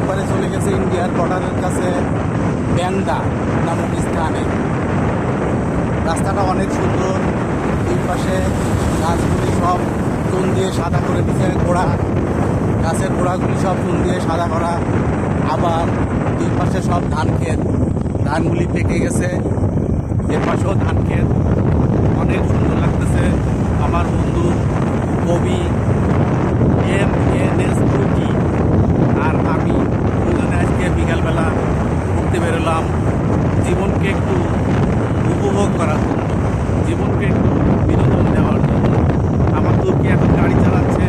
একবারে চলে গেছে ইন্ডিয়ার বর্ডারের কাছে ব্যাংদা নামক স্থানে। রাস্তাটা অনেক সুন্দর, দুই পাশে গাছগুলি সব চুন দিয়ে সাদা করে দিচ্ছে, গোড়া গাছের গোড়াগুলি সব চুন দিয়ে সাদা করা। আবার দুই পাশে সব ধান ক্ষেত, ধানগুলি পেকে গেছে, এর পাশেও ধান ক্ষেত, অনেক সুন্দর লাগতেছে। আমার বন্ধু কবি MNS কুটি আর আমি দুজনে আজকে বিকালবেলা ঘুরতে বেরোলাম জীবনকে একটু উপভোগ করার জন্য, জীবনকে একটু বিনোদন দেওয়ার জন্য। আমার তুর্কি এখন গাড়ি চালাচ্ছে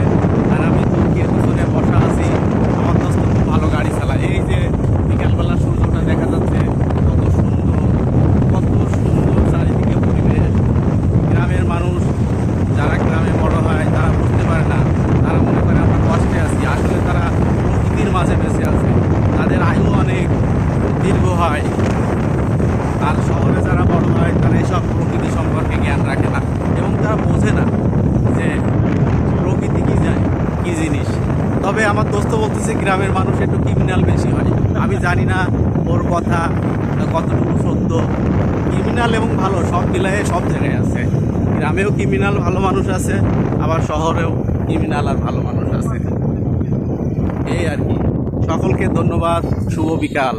আর আমি তুর্কির পিছনে বসা আছি। আমার দোস্ত খুব ভালো গাড়ি চালায়। এই যে বিকালবেলা সূর্যটা দেখা যাচ্ছে, কত সুন্দর, কত সুন্দর চারিদিকে পরিবেশ। গ্রামের মানুষ যারা গ্রামে বড় হয় তারা বুঝতে পারে না, তারা মনে করে আমরা কষ্টে আছি, আসলে তারা প্রকৃতির মাঝে বেঁচে আছে, তাদের আয়ু অনেক দীর্ঘ হয়। আর শহরে যারা বড় হয় তারা এইসব প্রকৃতি সম্পর্কে জ্ঞান রাখে না এবং তারা বোঝে না যে প্রকৃতি কী জিনিস। তবে আমার দোস্ত বলতেছে গ্রামের মানুষ একটু ক্রিমিনাল বেশি হয়। আমি জানি না ওর কথা কতটুকু সত্য। ক্রিমিনাল এবং ভালো সব মিলায়ে সব জায়গায় আছে। গ্রামেও ক্রিমিনাল ভালো মানুষ আছে, আবার শহরেও ক্রিমিনাল আর ভালো মানুষ আছে। এই আর কি। সকলকে ধন্যবাদ। শুভ বিকাল।